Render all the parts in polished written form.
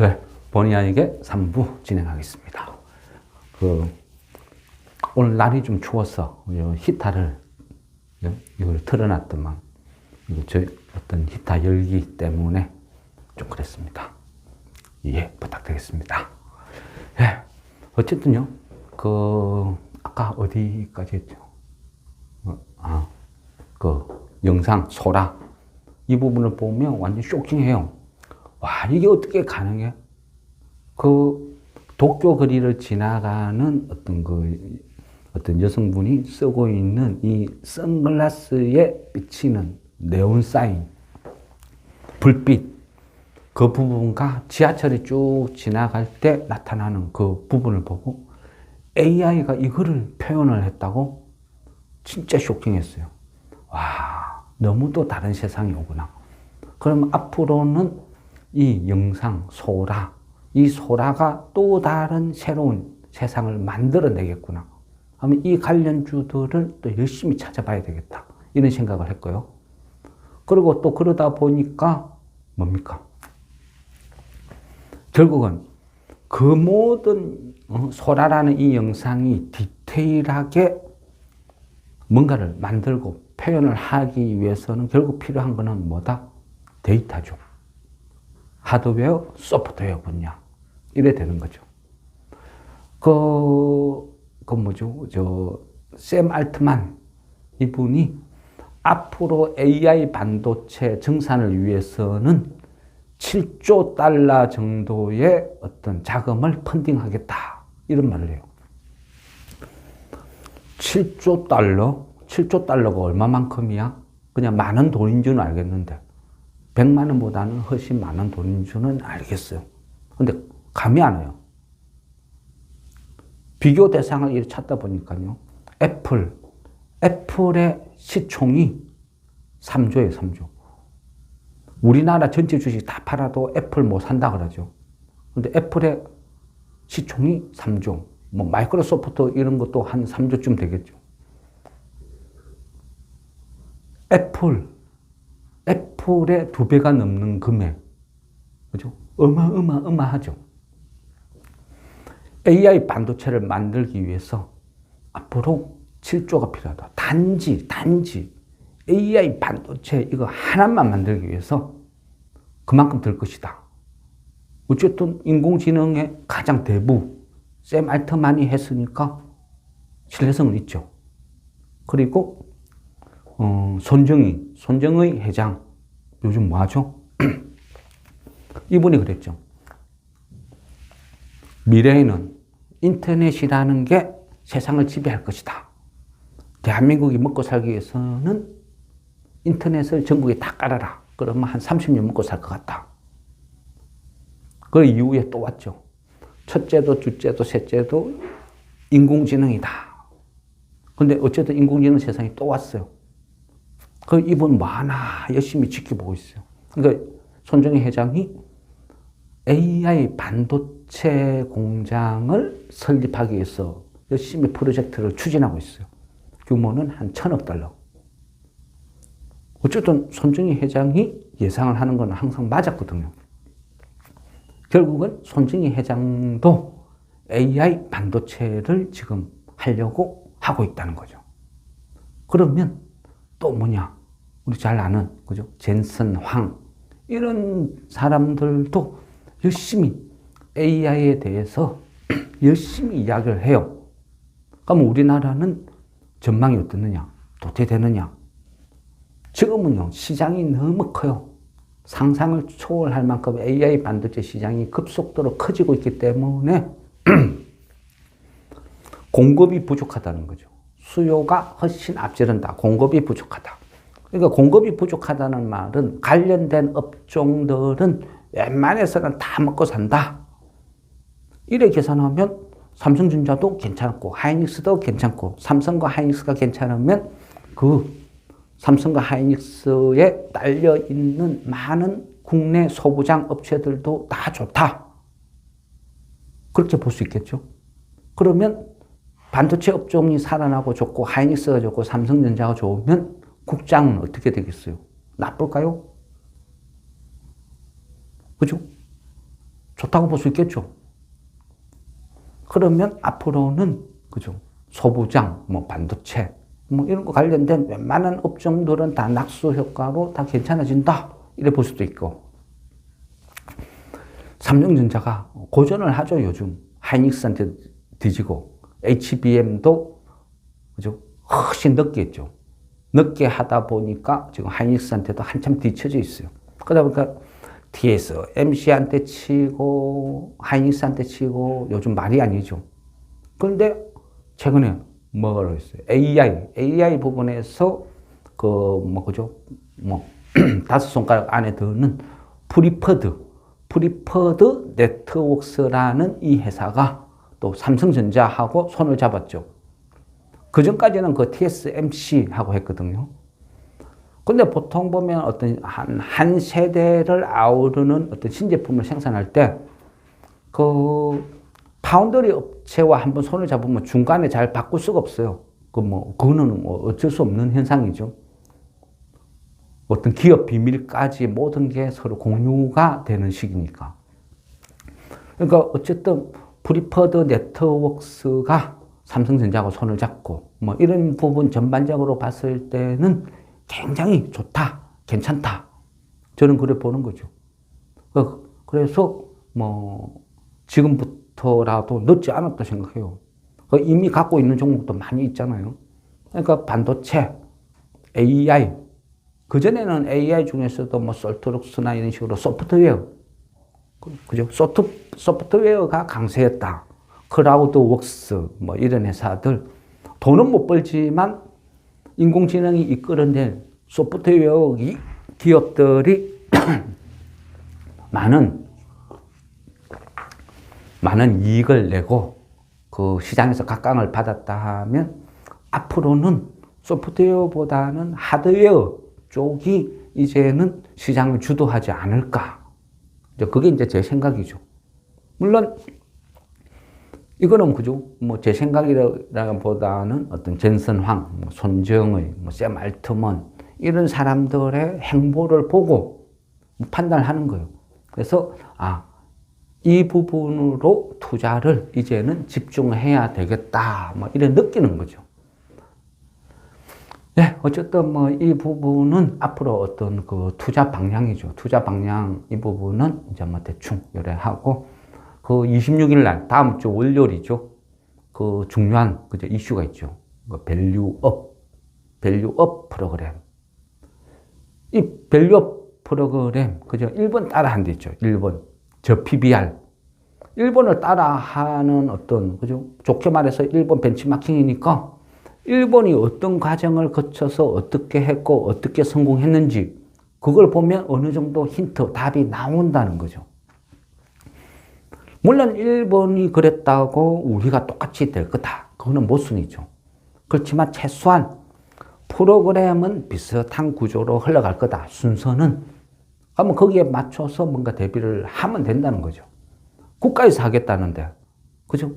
네, 본의 아니게 3부 진행하겠습니다. 오늘 날이 좀 추워서 히터를 이걸 틀어놨더만 저희 어떤 히터 열기 때문에 좀 그랬습니다. 이해 부탁드리겠습니다. 예, 어쨌든요, 아까 어디까지 했죠? 영상, 소라. 이 부분을 보면 완전 쇼킹해요. 와, 이게 어떻게 가능해? 도쿄 거리를 지나가는 어떤 여성분이 쓰고 있는 이 선글라스에 비치는 네온 사인, 불빛, 그 부분과 지하철이 쭉 지나갈 때 나타나는 그 부분을 보고 AI가 이거를 표현을 했다고? 진짜 쇼킹했어요. 와, 너무 또 다른 세상이 오구나. 그럼 앞으로는 이 영상, 소라, 이 소라가 또 다른 새로운 세상을 만들어내겠구나. 하면 이 관련주들을 또 열심히 찾아봐야 되겠다. 이런 생각을 했고요. 그리고 또 그러다 보니까 뭡니까? 결국은 그 모든 소라라는 이 영상이 디테일하게 뭔가를 만들고 표현을 하기 위해서는 결국 필요한 거는 뭐다? 데이터죠. 하드웨어, 소프트웨어 분야. 이래 되는 거죠. 샘 알트만 이분이 앞으로 AI 반도체 증산을 위해서는 7조 달러 정도의 어떤 자금을 펀딩하겠다. 이런 말을 해요. 7조 달러? 7조 달러가 얼마만큼이야? 그냥 많은 돈인 줄은 알겠는데 100만 원보다는 훨씬 많은 돈인 줄은 알겠어요. 근데 감이 안 와요. 비교 대상을 이렇게 찾다 보니까요. 애플의 시총이 3조예요, 3조. 우리나라 전체 주식 다 팔아도 애플 못 산다 그러죠. 근데 애플의 시총이 3조. 마이크로소프트 이런 것도 한 3조쯤 되겠죠. 애플의 2배가 넘는 금액. 그죠? 어마어마하죠. AI 반도체를 만들기 위해서 앞으로 7조가 필요하다. 단지 AI 반도체 이거 하나만 만들기 위해서 그만큼 들 것이다. 어쨌든 인공지능의 가장 대부 샘 알트만이 했으니까 신뢰성은 있죠. 그리고 손정의 회장 요즘 뭐 하죠? 이분이 그랬죠. 미래에는 인터넷이라는 게 세상을 지배할 것이다. 대한민국이 먹고 살기 위해서는 인터넷을 전국에 다 깔아라. 그러면 한 30년 먹고 살 것 같다. 그 이후에 또 왔죠. 첫째도, 둘째도, 셋째도 인공지능이다. 근데 어쨌든 인공지능 세상이 또 왔어요. 이분 뭐 하나 열심히 지켜보고 있어요. 그러니까 손정희 회장이 AI 반도체 공장을 설립하기 위해서 열심히 프로젝트를 추진하고 있어요. 규모는 한 1,000억 달러. 어쨌든 손정희 회장이 예상을 하는 건 항상 맞았거든요. 결국은 손정희 회장도 AI 반도체를 지금 하려고 하고 있다는 거죠. 그러면 또 뭐냐? 우리 잘 아는, 그죠? 젠슨 황. 이런 사람들도 열심히 AI에 대해서 열심히 이야기를 해요. 그럼 우리나라는 전망이 어떻느냐? 도대체 되느냐? 지금은요, 시장이 너무 커요. 상상을 초월할 만큼 AI 반도체 시장이 급속도로 커지고 있기 때문에 공급이 부족하다는 거죠. 수요가 훨씬 앞지른다. 공급이 부족하다. 그러니까 공급이 부족하다는 말은 관련된 업종들은 웬만해서는 다 먹고 산다. 이래 계산하면 삼성전자도 괜찮고 하이닉스도 괜찮고 삼성과 하이닉스가 괜찮으면 그 삼성과 하이닉스에 딸려있는 많은 국내 소부장 업체들도 다 좋다. 그렇게 볼 수 있겠죠. 그러면 반도체 업종이 살아나고 좋고 하이닉스가 좋고 삼성전자가 좋으면 국장은 어떻게 되겠어요? 나쁠까요? 그죠? 좋다고 볼 수 있겠죠. 그러면 앞으로는 그죠? 소부장, 뭐 반도체, 뭐 이런 거 관련된 웬만한 업종들은 다 낙수 효과로 다 괜찮아진다. 이래 볼 수도 있고. 삼성전자가 고전을 하죠, 요즘. 하이닉스한테 뒤지고. HBM도 그죠? 훨씬 늦게 했죠. 늦게 하다 보니까 지금 하이닉스한테도 한참 뒤쳐져 있어요. 그러다 보니까 TSMC한테 치고 하이닉스한테 치고 요즘 말이 아니죠. 그런데 최근에 뭐라고 했어요? AI 부분에서 그 뭐 그죠? 뭐 다섯 손가락 안에 드는 프리퍼드 네트웍스라는 이 회사가 또 삼성전자하고 손을 잡았죠. 그 전까지는 그 TSMC하고 했거든요. 근데 보통 보면 어떤 한 세대를 아우르는 어떤 신제품을 생산할 때 그 파운더리 업체와 한번 손을 잡으면 중간에 잘 바꿀 수가 없어요. 그거는 뭐 어쩔 수 없는 현상이죠. 어떤 기업 비밀까지 모든 게 서로 공유가 되는 시기니까. 그러니까 어쨌든 프리퍼드 네트웍스가 삼성전자하고 손을 잡고 뭐 이런 부분 전반적으로 봤을 때는 굉장히 좋다, 괜찮다. 저는 그래 보는 거죠. 그래서 뭐 지금부터라도 늦지 않았다 생각해요. 이미 갖고 있는 종목도 많이 있잖아요. 그러니까 반도체, AI, 그전에는 AI 중에서도 뭐 솔트룩스나 이런 식으로 소프트웨어, 그죠? 소프트웨어가 강세였다. 클라우드웍스, 뭐 이런 회사들. 돈은 못 벌지만 인공지능이 이끌어낸 소프트웨어 기업들이 많은 이익을 내고 그 시장에서 각광을 받았다 하면 앞으로는 소프트웨어보다는 하드웨어 쪽이 이제는 시장을 주도하지 않을까. 그게 이제 제 생각이죠. 물론 이거는 그죠? 뭐 제 생각이라기보다는 어떤 젠슨 황, 손정의, 샘 알트먼 이런 사람들의 행보를 보고 판단하는 거예요. 그래서 이 부분으로 투자를 이제는 집중해야 되겠다. 뭐 이런 느끼는 거죠. 네, 어쨌든 뭐 이 부분은 앞으로 어떤 그 투자 방향이죠. 투자 방향 이 부분은 이제 뭐 대충 요래하고 그 26일 날 다음 주 월요일이죠. 그 중요한 그죠 이슈가 있죠. 그 밸류업 프로그램. 이 밸류업 프로그램 그죠? 일본 따라한 데 있죠. 일본 저 PBR. 일본을 따라하는 어떤 그죠? 좋게 말해서 일본 벤치마킹이니까 일본이 어떤 과정을 거쳐서 어떻게 했고 어떻게 성공했는지 그걸 보면 어느 정도 힌트, 답이 나온다는 거죠. 물론 일본이 그랬다고 우리가 똑같이 될 거다. 그거는 모순이죠. 그렇지만 최소한 프로그램은 비슷한 구조로 흘러갈 거다. 순서는. 그러면 거기에 맞춰서 뭔가 대비를 하면 된다는 거죠. 국가에서 하겠다는데, 그죠?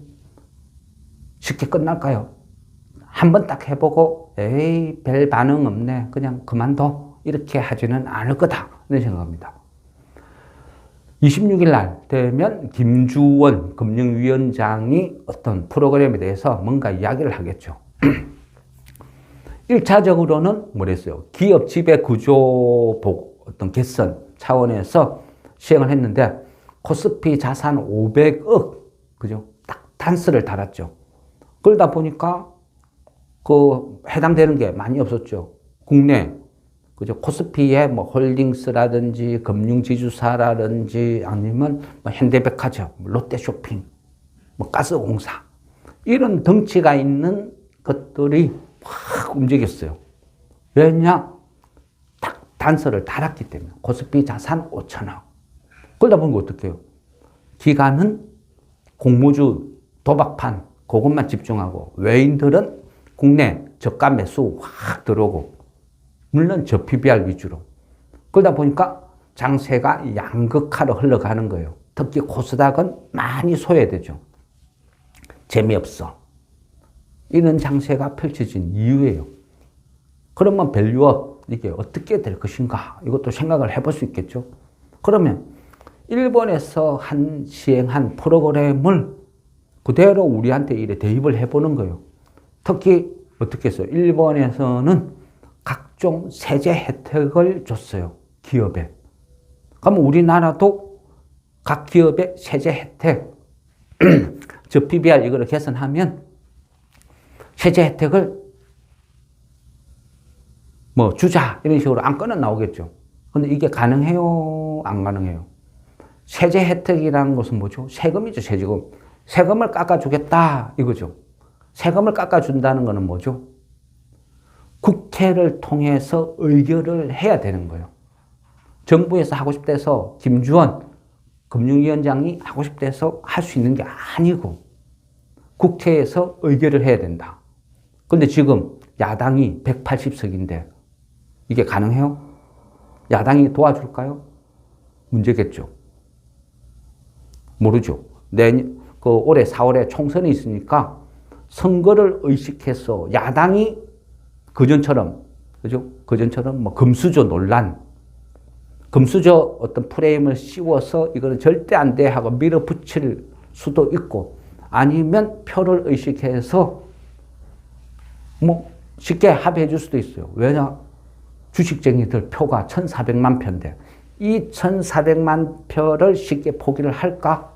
쉽게 끝날까요? 한번 딱 해보고, 에이, 별 반응 없네. 그냥 그만둬. 이렇게 하지는 않을 거다. 이런 생각합니다. 26일 날 되면 김주원 금융위원장이 어떤 프로그램에 대해서 뭔가 이야기를 하겠죠. 1차적으로는 뭐랬어요? 기업 지배 구조 어떤 개선 차원에서 시행을 했는데 코스피 자산 500억 그죠? 딱 단서를 달았죠. 그러다 보니까 그 해당되는 게 많이 없었죠. 국내 그죠? 코스피에 뭐 홀딩스라든지 금융지주사라든지 아니면 뭐 현대백화점, 롯데쇼핑, 뭐 가스공사 이런 덩치가 있는 것들이 확 움직였어요. 왜냐? 딱 단서를 달았기 때문에. 코스피 자산 5천억. 그러다 보니까 어떻게 해요? 기관은 공모주 도박판 그것만 집중하고 외인들은 국내 저가 매수 확 들어오고 물론 저 PBR 위주로. 그러다 보니까 장세가 양극화로 흘러가는 거예요. 특히 코스닥은 많이 소외되죠. 재미없어. 이런 장세가 펼쳐진 이유예요. 그러면 밸류업 이게 어떻게 될 것인가 이것도 생각을 해볼 수 있겠죠. 그러면 일본에서 시행한 프로그램을 그대로 우리한테 이래 대입을 해보는 거예요. 특히 어떻게 했어요? 일본에서는 각종 세제 혜택을 줬어요. 기업에. 그러면 우리나라도 각 기업의 세제 혜택, 저 PBR 이거를 개선하면 세제 혜택을 뭐 주자 이런 식으로 안건은 나오겠죠. 근데 이게 가능해요? 안 가능해요? 세제 혜택이라는 것은 뭐죠? 세금이죠, 세금. 세금을 깎아주겠다 이거죠. 세금을 깎아준다는 것은 뭐죠? 국회를 통해서 의결을 해야 되는 거예요. 정부에서 하고 싶다 해서 김주원 금융위원장이 하고 싶다 해서 할 수 있는 게 아니고 국회에서 의결을 해야 된다. 그런데 지금 야당이 180석인데 이게 가능해요? 야당이 도와줄까요? 문제겠죠. 모르죠. 올해 4월에 총선이 있으니까 선거를 의식해서 야당이 그전처럼, 그죠? 그전처럼 뭐 금수저 논란, 금수저 어떤 프레임을 씌워서 이거는 절대 안 돼 하고 밀어붙일 수도 있고 아니면 표를 의식해서 뭐 쉽게 합의해 줄 수도 있어요. 왜냐? 주식쟁이들 표가 1,400만 표인데 이 1,400만 표를 쉽게 포기를 할까?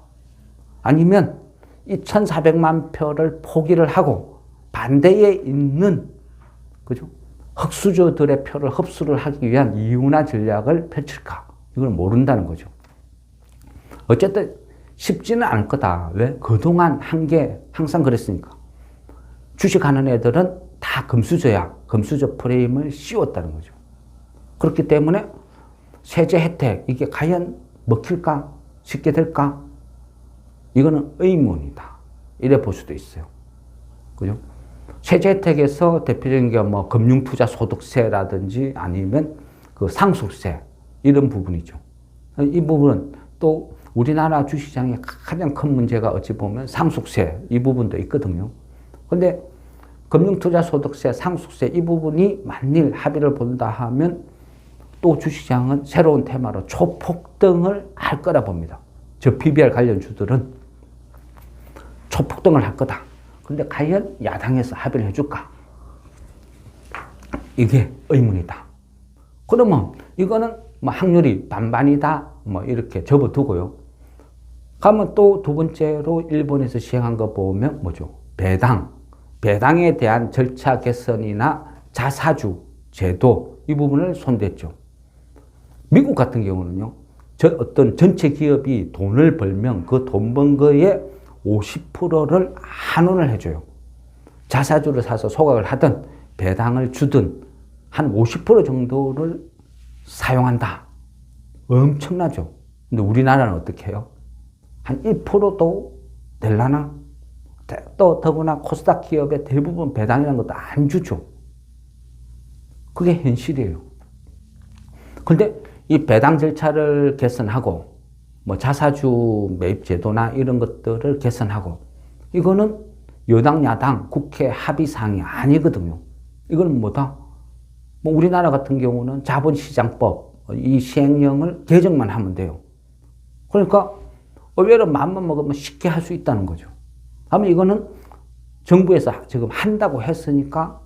아니면 이 1,400만 표를 포기를 하고 반대에 있는 그죠? 흑수저들의 표를 흡수를 하기 위한 이유나 전략을 펼칠까? 이걸 모른다는 거죠. 어쨌든 쉽지는 않을 거다. 왜? 그동안 한 게 항상 그랬으니까. 주식하는 애들은 다 금수저야. 금수저 프레임을 씌웠다는 거죠. 그렇기 때문에 세제 혜택, 이게 과연 먹힐까? 쉽게 될까? 이거는 의문이다. 이래 볼 수도 있어요. 그죠? 세제 혜택에서 대표적인 게 뭐 금융투자소득세라든지 아니면 그 상속세, 이런 부분이죠. 이 부분은 또 우리나라 주식시장의 가장 큰 문제가 어찌 보면 상속세, 이 부분도 있거든요. 근데 금융투자소득세, 상속세, 이 부분이 만일 합의를 본다 하면 또 주식시장은 새로운 테마로 초폭등을 할 거라 봅니다. 저 PBR 관련주들은 초폭등을 할 거다. 근데 과연 야당에서 합의를 해줄까? 이게 의문이다. 그러면 이거는 뭐 확률이 반반이다. 뭐 이렇게 접어두고요. 그러면 또 두 번째로 일본에서 시행한 거 보면 뭐죠? 배당. 배당에 대한 절차 개선이나 자사주 제도, 이 부분을 손댔죠. 미국 같은 경우는요, 어떤 전체 기업이 돈을 벌면 그 돈 번 거에 50%를 환원을 해줘요. 자사주를 사서 소각을 하든 배당을 주든 한 50% 정도를 사용한다. 엄청나죠. 근데 우리나라는 어떻게 해요? 한 1%도 될라나? 또 더구나 코스닥 기업의 대부분 배당이라는 것도 안 주죠. 그게 현실이에요. 근데 이 배당 절차를 개선하고 뭐 자사주 매입 제도나 이런 것들을 개선하고 이거는 여당 야당 국회 합의사항이 아니거든요. 이건 뭐다? 뭐 우리나라 같은 경우는 자본시장법 이 시행령을 개정만 하면 돼요. 그러니까 의외로 마음만 먹으면 쉽게 할 수 있다는 거죠. 그러면 이거는 정부에서 지금 한다고 했으니까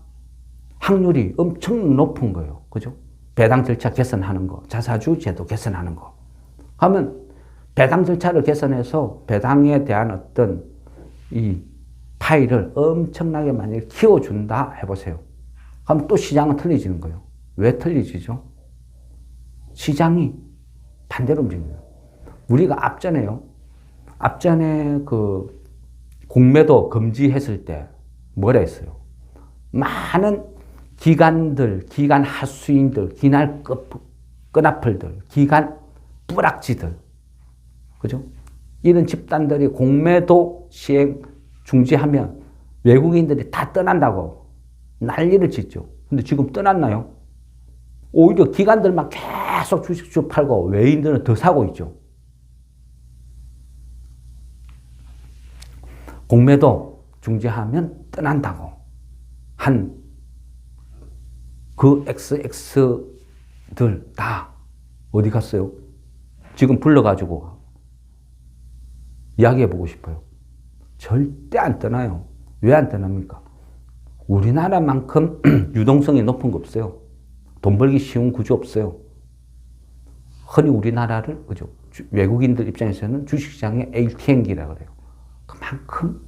확률이 엄청 높은 거예요. 그죠? 배당 절차 개선하는 거, 자사주 제도 개선하는 거. 하면 배당 절차를 개선해서 배당에 대한 어떤 이 파일을 엄청나게 만약에 키워준다 해보세요. 그럼 또 시장은 틀리지는 거예요. 왜 틀리지죠? 시장이 반대로 움직입니다. 우리가 앞전에 그 공매도 금지했을 때 뭐라 했어요? 많은 기관들, 기관 하수인들, 기관 끈앞을들, 기관 뿌락지들, 그죠? 이런 집단들이 공매도 시행 중지하면 외국인들이 다 떠난다고 난리를 짓죠. 근데 지금 떠났나요? 오히려 기관들만 계속 주식 팔고 외인들은 더 사고 있죠. 공매도 중지하면 떠난다고 한 그 XX들 다 어디 갔어요? 지금 불러가지고 이야기해보고 싶어요. 절대 안 떠나요. 왜 안 떠납니까? 우리나라만큼 유동성이 높은 거 없어요. 돈 벌기 쉬운 구조 없어요. 흔히 우리나라를, 그죠? 외국인들 입장에서는 주식시장의 ATM기라 그래요. 그만큼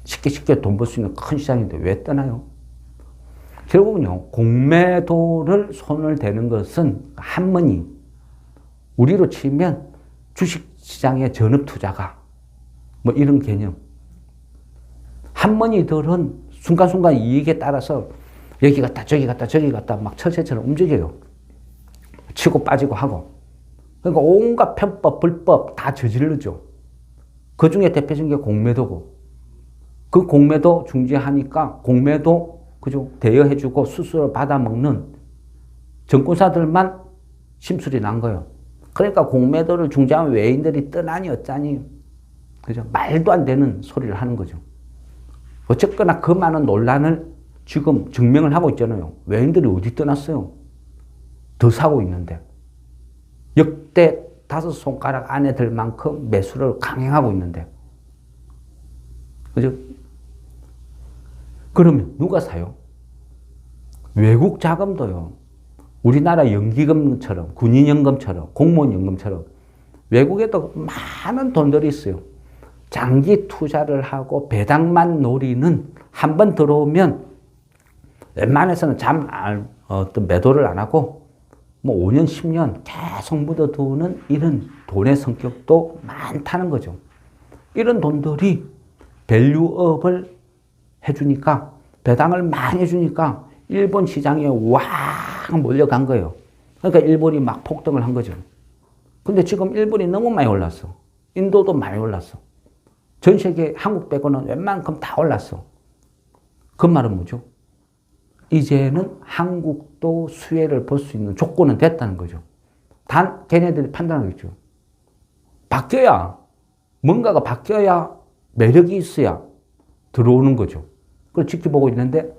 쉽게 돈 벌 수 있는 큰 시장인데 왜 떠나요? 결국은요, 공매도를 손을 대는 것은 한머니, 우리로 치면 주식시장의 전업투자가 뭐 이런 개념. 한머니들은 순간순간 이익에 따라서 여기 갔다 저기 갔다 저기 갔다 막 철새처럼 움직여요. 치고 빠지고 하고. 그러니까 온갖 편법, 불법 다 저지르죠. 그 중에 대표적인 게 공매도고. 그 공매도 중지하니까 공매도 그죠? 대여해주고 수수료 받아먹는 정권사들만 심술이 난 거예요. 그러니까 공매도를 중지하면 외인들이 떠나니 어쩌니. 그죠? 말도 안 되는 소리를 하는 거죠. 어쨌거나 그 많은 논란을 지금 증명을 하고 있잖아요. 외인들이 어디 떠났어요? 더 사고 있는데. 역대 5손가락 안에 들 만큼 매수를 강행하고 있는데. 그죠? 그러면 누가 사요? 외국 자금도요. 우리나라 연기금처럼, 군인연금처럼, 공무원연금처럼 외국에도 많은 돈들이 있어요. 장기 투자를 하고 배당만 노리는 한 번 들어오면 웬만해서는 어떤 매도를 안 하고 뭐 5년, 10년 계속 묻어두는 이런 돈의 성격도 많다는 거죠. 이런 돈들이 밸류업을 해주니까 배당을 많이 해주니까 일본 시장에 와 몰려간 거예요. 그러니까 일본이 막 폭등을 한 거죠. 근데 지금 일본이 너무 많이 올랐어. 인도도 많이 올랐어. 전 세계 한국 빼고는 웬만큼 다 올랐어. 그 말은 뭐죠? 이제는 한국도 수혜를 볼 수 있는 조건은 됐다는 거죠. 단 걔네들이 판단하겠죠. 바뀌어야 뭔가가 바뀌어야 매력이 있어야 들어오는 거죠. 그걸 지켜보고 있는데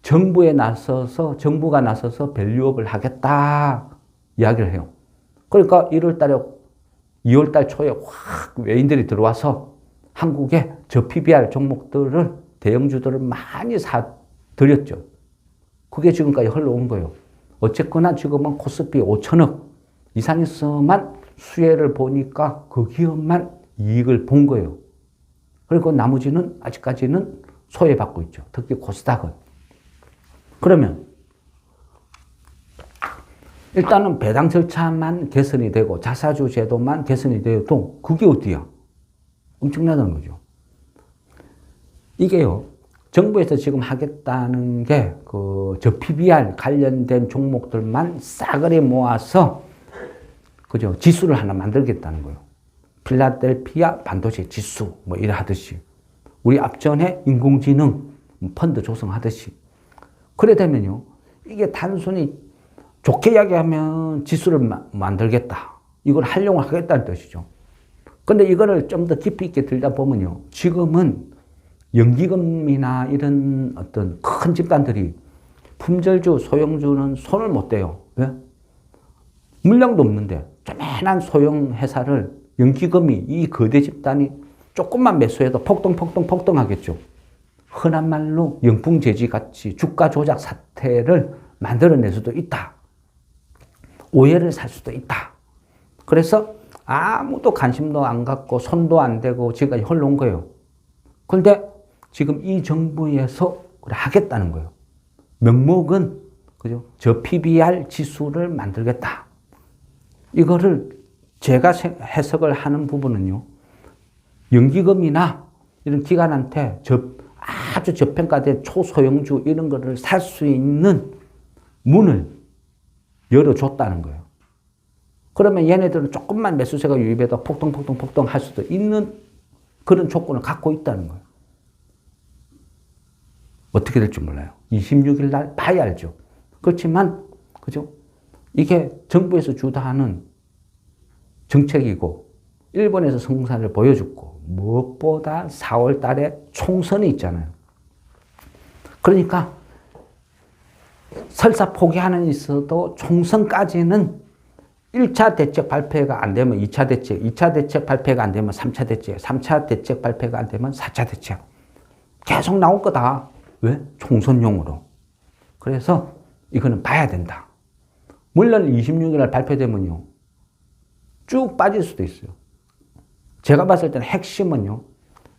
정부가 나서서 밸류업을 하겠다 이야기를 해요. 그러니까 1월 달에 2월 달 초에 확 외인들이 들어와서 한국의 저PBR 종목들을 대형주들을 많이 사들였죠. 그게 지금까지 흘러온 거예요. 어쨌거나 지금은 코스피 5천억 이상에서만 수혜를 보니까 그 기업만 이익을 본 거예요. 그리고 나머지는 아직까지는 소외받고 있죠. 특히 코스닥은. 그러면 일단은 배당 절차만 개선이 되고 자사주 제도만 개선이 되어도 그게 어디야? 엄청나다는 거죠. 이게요. 정부에서 지금 하겠다는 게 저 PBR 관련된 종목들만 싸그리 모아서 그죠? 지수를 하나 만들겠다는 거예요. 필라델피아 반도체 지수 뭐 이래 하듯이 우리 앞전에 인공지능 펀드 조성하듯이 그래 되면요. 이게 단순히 좋게 이야기하면 지수를 만들겠다. 이걸 활용을 하겠다는 뜻이죠. 근데 이거를 좀 더 깊이 있게 들다 보면요. 지금은 연기금이나 이런 어떤 큰 집단들이 품절주, 소형주는 손을 못 대요. 왜? 물량도 없는데 조그만한 소형 회사를 연기금이 이 거대 집단이 조금만 매수해도 폭등하겠죠. 흔한 말로 영풍재지 같이 주가 조작 사태를 만들어낼 수도 있다. 오해를 살 수도 있다. 그래서 아무도 관심도 안 갖고 손도 안 대고 지금까지 흘러온 거예요. 그런데 지금 이 정부에서 하겠다는 거예요. 명목은 그죠? 저 PBR 지수를 만들겠다. 이거를 제가 해석을 하는 부분은요. 연기금이나 이런 기관한테 아주 저평가된 초소형주 이런 거를 살 수 있는 문을 열어줬다는 거예요. 그러면 얘네들은 조금만 매수세가 유입해도 폭등 할 수도 있는 그런 조건을 갖고 있다는 거예요. 어떻게 될지 몰라요. 26일 날 봐야 알죠. 그렇지만, 그죠? 이게 정부에서 주도하는 정책이고, 일본에서 성사를 보여줬고, 무엇보다 4월 달에 총선이 있잖아요. 그러니까, 설사 포기하는 있어도 총선까지는 1차 대책 발표가 안 되면 2차 대책, 2차 대책 발표가 안 되면 3차 대책, 3차 대책 발표가 안 되면 4차 대책. 계속 나올 거다. 왜? 총선용으로. 그래서 이거는 봐야 된다. 물론 26일 발표되면요. 쭉 빠질 수도 있어요. 제가 봤을 때는 핵심은요.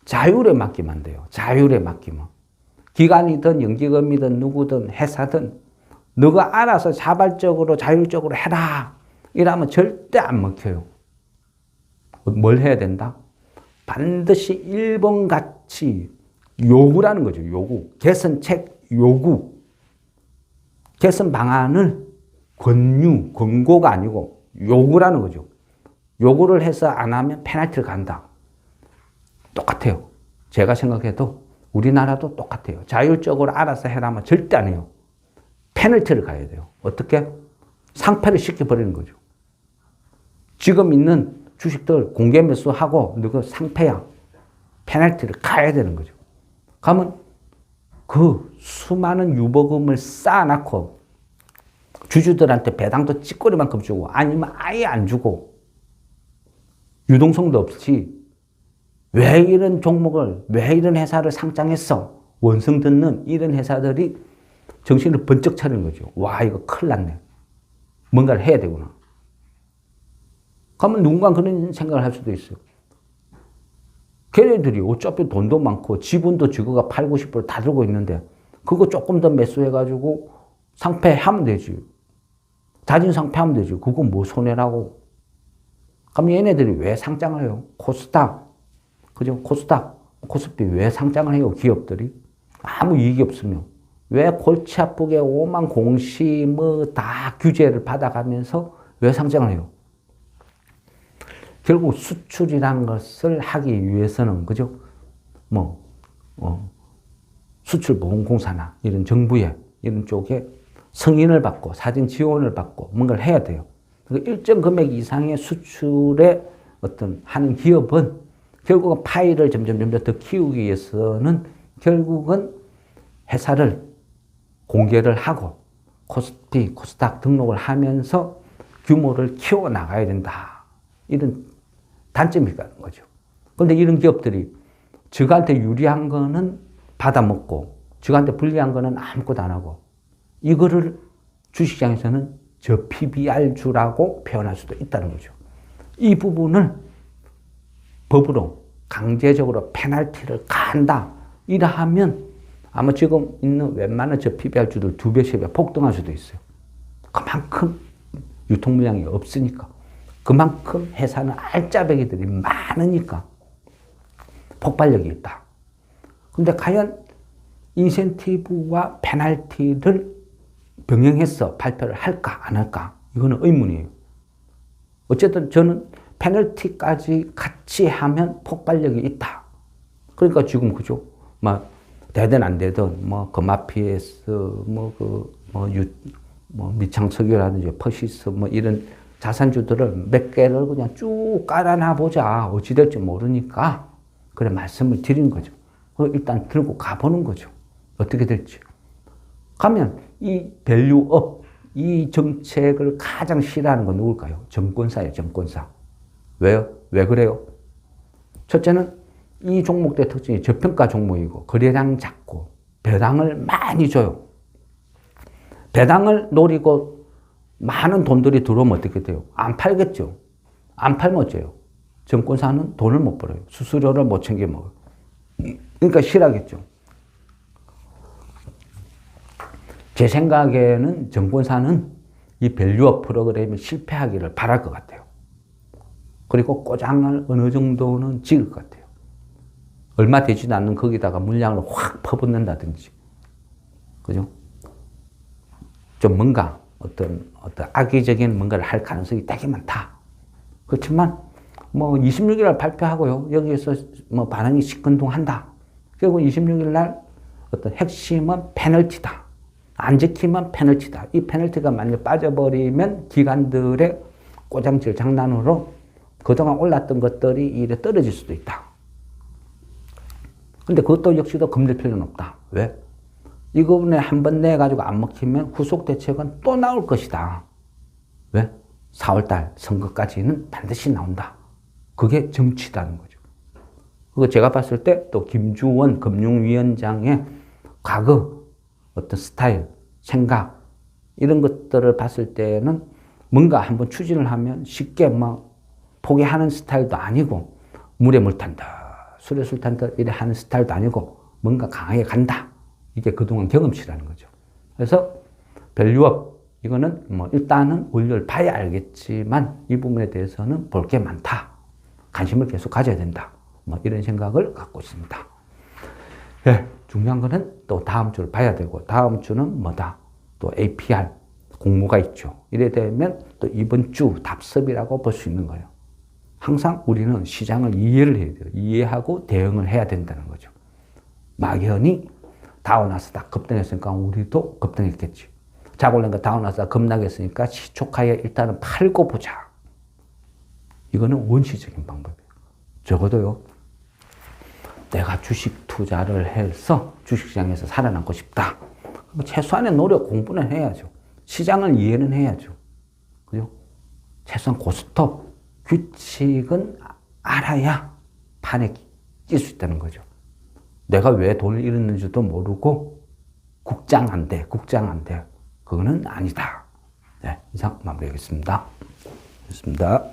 자율에 맡기면 돼요. 자율에 맡기면. 기관이든 연기금이든 누구든 회사든 너가 알아서 자발적으로 자율적으로 해라. 이러면 절대 안 먹혀요. 뭘 해야 된다? 반드시 일본같이 요구라는 거죠. 요구. 개선책 요구. 개선 방안을 권유, 권고가 아니고 요구라는 거죠. 요구를 해서 안 하면 페널티를 간다. 똑같아요. 제가 생각해도 우리나라도 똑같아요. 자율적으로 알아서 해라면 절대 안 해요. 페널티를 가야 돼요. 어떻게? 상패를 시켜버리는 거죠. 지금 있는 주식들 공개 매수하고 너가 상패야. 페널티를 가야 되는 거죠. 가면 그 수많은 유보금을 쌓아놓고 주주들한테 배당도 찌꺼리만큼 주고 아니면 아예 안 주고 유동성도 없이 왜 이런 종목을 왜 이런 회사를 상장했어? 원성 듣는 이런 회사들이 정신을 번쩍 차리는 거죠. 와 이거 큰일 났네. 뭔가를 해야 되구나. 그러면 누군가 그런 생각을 할 수도 있어요. 걔네들이 어차피 돈도 많고 지분도 지구가 8, 90% 다 들고 있는데 그거 조금 더 매수해가지고 상패하면 되지. 자진 상패하면 되지. 그거 뭐 손해라고. 그럼 얘네들이 왜 상장을 해요? 코스닥. 그죠? 코스닥. 코스피 왜 상장을 해요? 기업들이. 아무 이익이 없으면. 왜 골치 아프게 오만 공시 뭐 다 규제를 받아가면서 왜 상장을 해요? 결국 수출이란 것을 하기 위해서는, 그죠? 수출보험공사나 이런 정부의 이런 쪽에 승인을 받고 사진 지원을 받고 뭔가를 해야 돼요. 일정 금액 이상의 수출에 어떤 하는 기업은 결국은 파이를 점점 더 키우기 위해서는 결국은 회사를 공개를 하고 코스피, 코스닥 등록을 하면서 규모를 키워나가야 된다. 이런 단점이 있는 거죠. 그런데 이런 기업들이 저한테 유리한 거는 받아먹고 저한테 불리한 거는 아무것도 안 하고 이거를 주식시장에서는 저 PBR주라고 표현할 수도 있다는 거죠. 이 부분을 법으로 강제적으로 페널티를 간다. 이러하면 아마 지금 있는 웬만한 저 PBR주들 2배, 3배 폭등할 수도 있어요. 그만큼 유통 물량이 없으니까. 그만큼 회사는 알짜배기들이 많으니까 폭발력이 있다. 근데 과연 인센티브와 페널티를 병행해서 발표를 할까 안 할까? 이거는 의문이에요. 어쨌든 저는 페널티까지 같이 하면 폭발력이 있다. 그러니까 지금 그죠? 되든 안 되든 거마피에스 미창석유라든지 퍼시스 이런 자산주들을 몇 개를 그냥 쭉 깔아놔 보자. 어찌 될지 모르니까 그래 말씀을 드린 거죠. 일단 들고 가보는 거죠. 어떻게 될지. 가면 이 밸류업, 이 정책을 가장 싫어하는 건 누굴까요? 증권사예요, 증권사. 왜요? 왜 그래요? 첫째는 이 종목의 특징이 저평가 종목이고 거래량 작고 배당을 많이 줘요. 배당을 노리고 많은 돈들이 들어오면 어떻게 돼요? 안 팔겠죠. 안 팔면 어째요? 증권사는 돈을 못 벌어요. 수수료를 못 챙겨 먹어요. 그러니까 싫어하겠죠. 제 생각에는 증권사는 이 밸류업 프로그램이 실패하기를 바랄 것 같아요. 그리고 꼬장을 어느 정도는 찍을 것 같아요. 얼마 되지도 않는 거기다가 물량을 확 퍼붓는다든지. 그죠? 좀 뭔가 어떤 악의적인 뭔가를 할 가능성이 되게 많다. 그렇지만 26일 날 발표하고요. 여기에서 반응이 시큰둥한다. 결국 26일 날 어떤 핵심은 페널티다. 안 지키면 페널티다. 이 페널티가 만약 빠져버리면 기관들의 꼬장질 장난으로 그동안 올랐던 것들이 이래 떨어질 수도 있다. 근데 그것도 역시도 겁낼 필요는 없다. 왜? 이거는 한번 내가지고 안 먹히면 후속 대책은 또 나올 것이다. 왜? 4월달 선거까지는 반드시 나온다. 그게 정치다는 거죠. 그거 제가 봤을 때 또 김주원 금융위원장의 과거 어떤 스타일, 생각 이런 것들을 봤을 때는 뭔가 한번 추진을 하면 쉽게 막 포기하는 스타일도 아니고 물에 물 탄다, 술에 술 탄다 이래 하는 스타일도 아니고 뭔가 강하게 간다. 이게 그동안 경험치라는 거죠. 그래서 밸류업 이거는 뭐 일단은 원료를 봐야 알겠지만 이 부분에 대해서는 볼 게 많다. 관심을 계속 가져야 된다. 뭐 이런 생각을 갖고 있습니다. 예, 중요한 거는 또 다음 주를 봐야 되고 다음 주는 뭐다? 또 APR 공모가 있죠. 이래 되면 또 이번 주 답습이라고 볼 수 있는 거예요. 항상 우리는 시장을 이해를 해야 돼요. 이해하고 대응을 해야 된다는 거죠. 막연히 다우나스닥 급등했으니까 우리도 급등했겠지. 자골랭가 다우나스닥 급락했으니까 시초카에 일단은 팔고 보자. 이거는 원시적인 방법이에요. 적어도요. 내가 주식 투자를 해서 주식시장에서 살아남고 싶다. 최소한의 노력 공부는 해야죠. 시장을 이해는 해야죠. 그죠? 최소한 고스톱, 규칙은 알아야 판에 낄 수 있다는 거죠. 내가 왜 돈을 잃었는지도 모르고 국장 안 돼. 그거는 아니다. 네, 이상 마무리하겠습니다. 좋습니다.